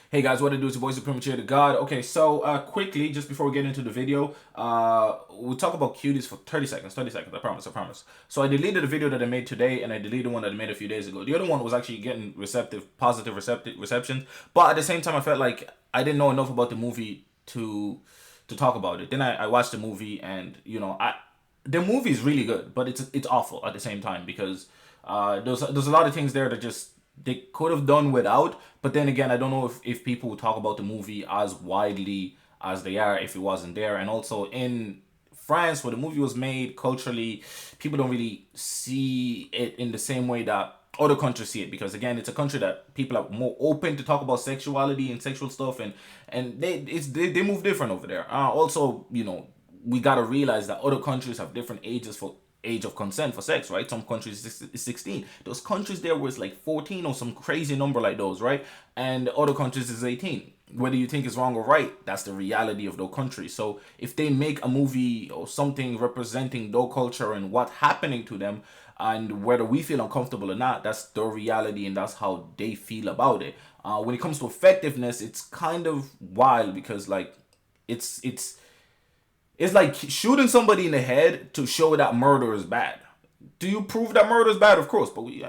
Hey guys, what it do? It's your boy Supreme Webtoons God. Okay, so quickly, just before we get into the video, we'll talk about cuties for 30 seconds. 30 seconds, I promise, I promise. So I deleted the video that I made today, and I deleted one that I made a few days ago. The other one was actually getting positive reception, but at the same time, I felt like I didn't know enough about the movie to talk about it. Then I watched the movie, and the movie is really good, but it's awful at the same time because there's a lot of things there that just they could have done without. But then again, I don't know if people would talk about the movie as widely as they are if it wasn't there. And also in France, where the movie was made, culturally, people don't really see it in the same way that other countries see it, because again, it's a country that people are more open to talk about sexuality and sexual stuff, and they move different over there. Also, we gotta realize that other countries have different ages for age of consent for sex, right? Some countries is 16. Those countries there was like 14 or some crazy number like those, right? And other countries is 18. Whether you think it's wrong or right, that's the reality of those countries. So if they make a movie or something representing their culture and what's happening to them, and whether we feel uncomfortable or not, that's their reality and that's how they feel about it. When it comes to effectiveness, it's kind of wild because like it's it's like shooting somebody in the head to show that murder is bad. Do you prove that murder is bad? Of course, but we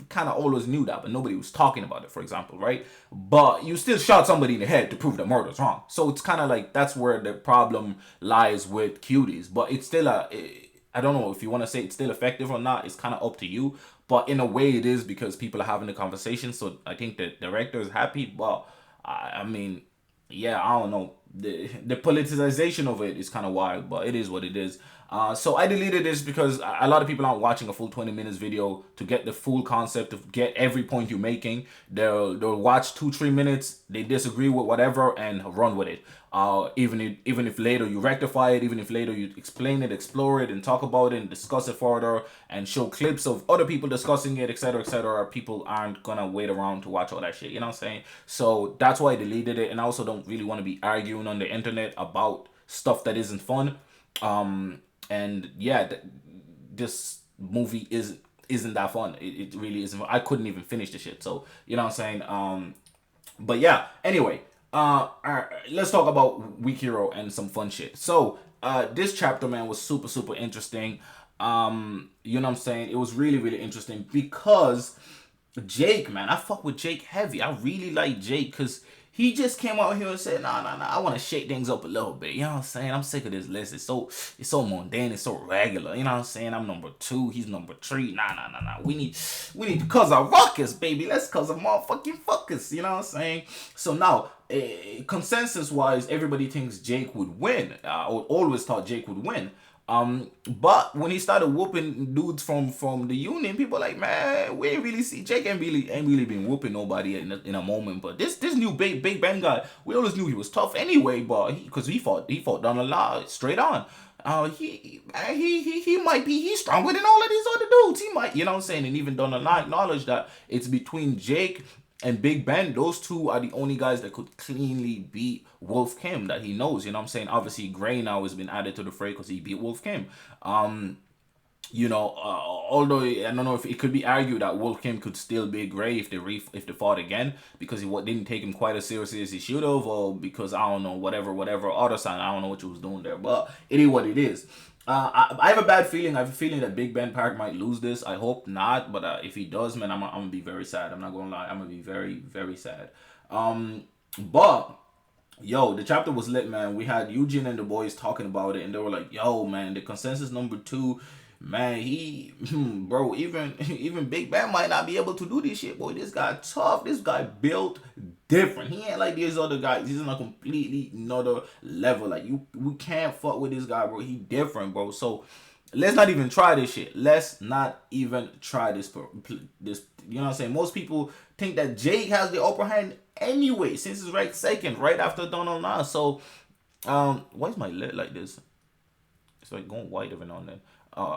kind of always knew that, but nobody was talking about it, for example, right? But you still shot somebody in the head to prove that murder is wrong. So it's kind of like that's where the problem lies with cuties. But it's still I don't know if you want to say it's still effective or not. It's kind of up to you. But in a way, it is because people are having the conversation. So I think the director is happy. But I mean, yeah, I don't know. The politicization of it is kind of wild, but it is what it is. So I deleted this because a lot of people aren't watching a full 20 minutes video to get the full concept, to get every point you're making. They'll watch 2-3 minutes, they disagree with whatever and run with it. Even if later you rectify it, even if later you explain it, explore it, and talk about it and discuss it further and show clips of other people discussing it, etc., etc., people aren't gonna wait around to watch all that shit. You know what I'm saying? So that's why I deleted it, and I also don't really want to be arguing on the internet about stuff that isn't fun. And yeah, this movie isn't that fun. It really isn't. I couldn't even finish the shit. So you know what I'm saying. But yeah. Anyway, let's talk about Weak Hero and some fun shit. So this chapter, man, was super super interesting. You know what I'm saying. It was really really interesting because Jake, man, I fuck with Jake heavy. I really like Jake because he just came out here and said, nah, nah, nah, I want to shake things up a little bit. You know what I'm saying? I'm sick of this list. It's so mundane. It's so regular. You know what I'm saying? I'm number 2. He's number 3. Nah, nah, nah, nah. We need to cause a ruckus, baby. Let's cause a motherfucking fuckus. You know what I'm saying? So now, consensus wise, everybody thinks Jake would win. I always thought Jake would win. But when he started whooping dudes from the union, people like, man, we ain't really see Jake ain't really been whooping nobody in a moment. But this new big Ben guy, we always knew he was tough anyway. But because he fought down a lot straight on. He might be he's stronger than all of these other dudes. He might, you know what I'm saying, and even done a lot acknowledge that it's between Jake and Big Ben. Those two are the only guys that could cleanly beat Wolf Kim that he knows. You know what I'm saying? Obviously, Gray now has been added to the fray because he beat Wolf Kim. Although I don't know if it could be argued that Wolf Kim could still be Gray if they fought again, because he didn't take him quite as seriously as he should have, or because I don't know, whatever other sign, I don't know what you was doing there, but it is what it is. I have a bad feeling. I have a feeling that Big Ben Park might lose this. I hope not, but if he does, man, I'm gonna be very sad. I'm not gonna lie. I'm gonna be very, very sad. But yo, the chapter was lit, man. We had Eugene and the boys talking about it, and they were like, "Yo, man, the consensus number 2, man, he, bro, even Big Ben might not be able to do this shit, boy. This guy tough. This guy built different. He ain't like these other guys. He's on a completely another level. Like we can't fuck with this guy, bro. He different, bro. So let's not even try this shit. Let's not even try this. This, you know what I'm saying? Most people think that Jake has the upper hand anyway, since it's right second, right after Donald now. So, why is my lid like this? It's like going white every now and then.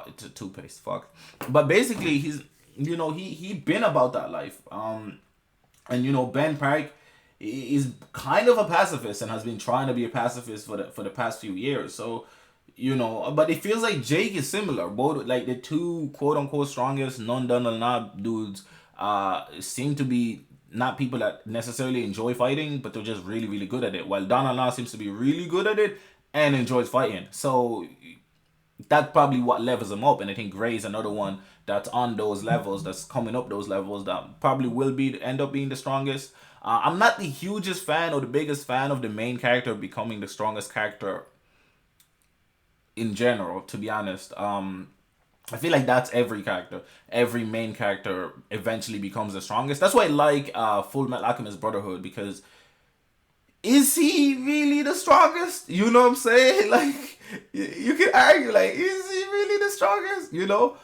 It's a toothpaste. Fuck. But basically, he been about that life. And Ben Park is kind of a pacifist and has been trying to be a pacifist for the past few years. So, but it feels like Jake is similar. Both like the two quote unquote strongest non Donald Knob dudes seem to be not people that necessarily enjoy fighting, but they're just really, really good at it. While Donna Na seems to be really good at it and enjoys fighting. So that's probably what levels him up. And I think Gray's another one that's on those levels, that's coming up those levels, that probably will be end up being the strongest. I'm not the hugest fan or the biggest fan of the main character becoming the strongest character in general, to be honest. I feel like that's every character. Every main character eventually becomes the strongest. That's why I like Full Metal Alchemist Brotherhood, because is he really the strongest? You know what I'm saying? Like, you can argue, like, is he really the strongest? You know?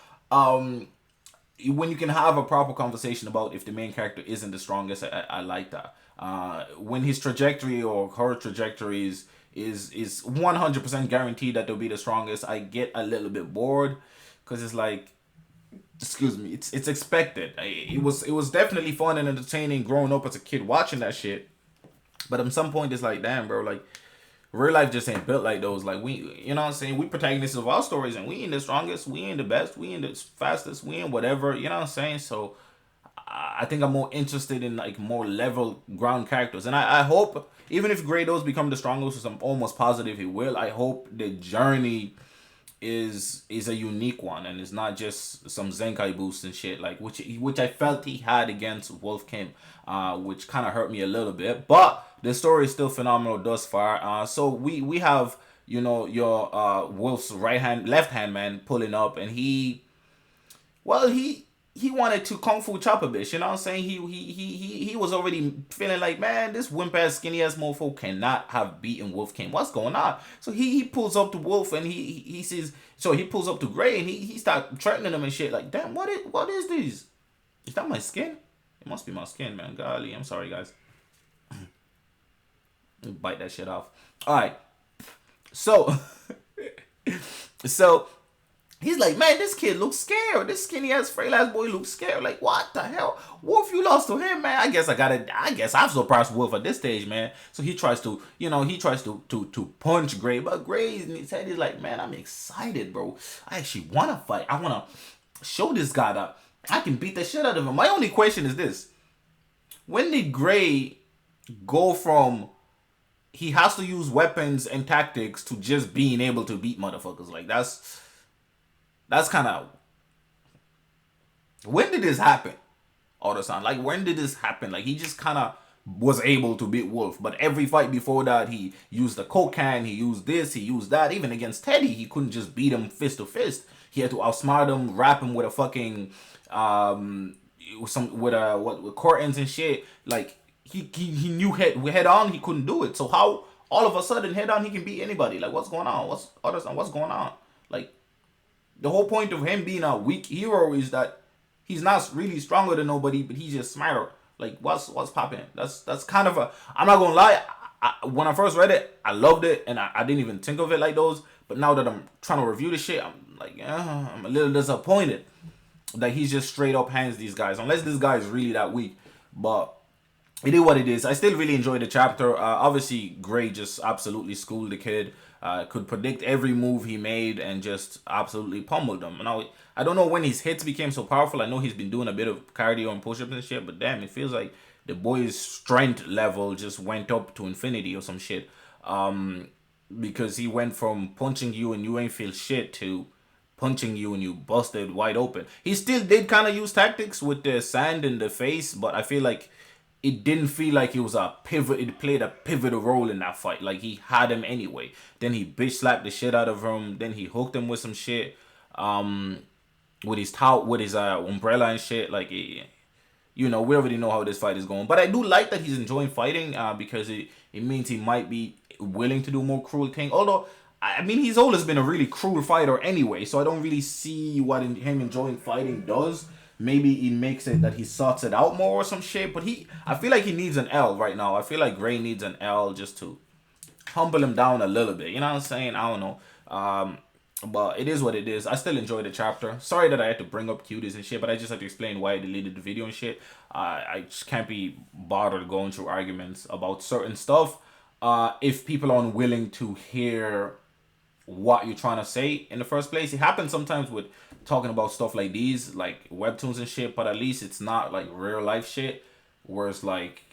When you can have a proper conversation about if the main character isn't the strongest, I like that. When his trajectory or her trajectory is 100% guaranteed that they'll be the strongest, I get a little bit bored, because it's like, excuse me, it's expected. It was definitely fun and entertaining growing up as a kid watching that shit. But at some point, it's like, damn, bro, like, real life just ain't built like those. Like, we, you know what I'm saying? We protagonists of our stories, and we ain't the strongest, we ain't the best, we ain't the fastest, we ain't whatever, you know what I'm saying? So, I think I'm more interested in, like, more level ground characters. And I hope, even if Grados become the strongest, which I'm almost positive he will, I hope the journey is a unique one, and it's not just some Zenkai boost and shit, like, which I felt he had against Wolf Kim, which kind of hurt me a little bit. But the story is still phenomenal thus far. So we have, you know, your Wolf's left hand man pulling up, and he wanted to kung fu chop a bitch. You know what I'm saying? He was already feeling like, man, this wimp ass skinny ass mofo cannot have beaten Wolf King. What's going on? So he pulls up to Wolf, and he says, so he pulls up to Gray, and he starts threatening him and shit. Like, damn, what is this? Is that my skin? It must be my skin, man. Golly, I'm sorry, guys. Bite that shit off. All right. So so he's like, man, this kid looks scared. This skinny ass, frail ass boy looks scared. Like, what the hell? Wolf, you lost to him, man. I guess I've surpassed Wolf at this stage, man. So he tries to, to punch Gray. But Gray in his head is like, man, I'm excited, bro. I actually want to fight. I want to show this guy that I can beat the shit out of him. My only question is this. When did Gray go from he has to use weapons and tactics to just being able to beat motherfuckers? Like, that's kind of, when did this happen? All the time, like, when did this happen? Like, he just kind of was able to beat Wolf, but every fight before that, he used the coke can, he used this, he used that. Even against Teddy, he couldn't just beat him fist to fist. He had to outsmart him, wrap him with a fucking with curtains and shit. Like, he knew head on he couldn't do it. So how all of a sudden head on he can beat anybody? Like, what's going on? What's going on? Like, the whole point of him being a weak hero is that he's not really stronger than nobody, but he's just smarter. Like, what's popping? That's kind of a, I'm not gonna lie, when I first read it, I loved it, and I didn't even think of it like those. But now that I'm trying to review the shit, I'm like, I'm a little disappointed that he's just straight up hands these guys, unless this guy is really that weak. But it is what it is. I still really enjoyed the chapter. Obviously, Gray just absolutely schooled the kid. Could predict every move he made and just absolutely pummeled him. Now, I don't know when his hits became so powerful. I know he's been doing a bit of cardio and push-ups and shit, but damn, it feels like the boy's strength level just went up to infinity or some shit. Because he went from punching you and you ain't feel shit to punching you and you busted wide open. He still did kind of use tactics with the sand in the face, but I feel like it didn't feel like it was a pivot. It played a pivotal role in that fight. Like, he had him anyway. Then he bitch slapped the shit out of him. Then he hooked him with some shit, with his umbrella and shit. Like, we already know how this fight is going. But I do like that he's enjoying fighting, because it means he might be willing to do more cruel thing. Although, I mean, he's always been a really cruel fighter anyway, so I don't really see what him enjoying fighting does. Maybe it makes it that he sorts it out more or some shit. But I feel like he needs an L right now. I feel like Gray needs an L just to humble him down a little bit. You know what I'm saying? I don't know. But it is what it is. I still enjoy the chapter. Sorry that I had to bring up cuties and shit, but I just had to explain why I deleted the video and shit. I just can't be bothered going through arguments about certain stuff if people are unwilling to hear what you're trying to say in the first place. It happens sometimes with talking about stuff like these, like webtoons and shit, but at least it's not like real life shit. where it's like,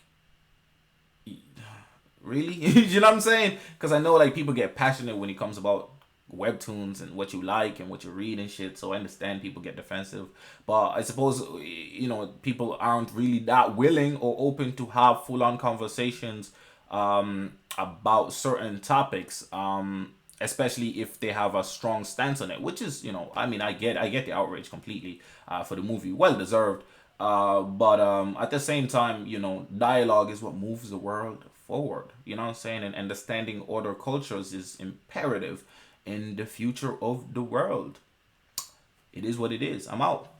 really? You know what I'm saying? Because I know like people get passionate when it comes about webtoons and what you like and what you read and shit. So I understand people get defensive, but I suppose people aren't really that willing or open to have full on conversations about certain topics. Especially if they have a strong stance on it, which is, I mean, I get the outrage completely for the movie, well deserved. But at the same time, dialogue is what moves the world forward. You know what I'm saying? And understanding other cultures is imperative in the future of the world. It is what it is. I'm out.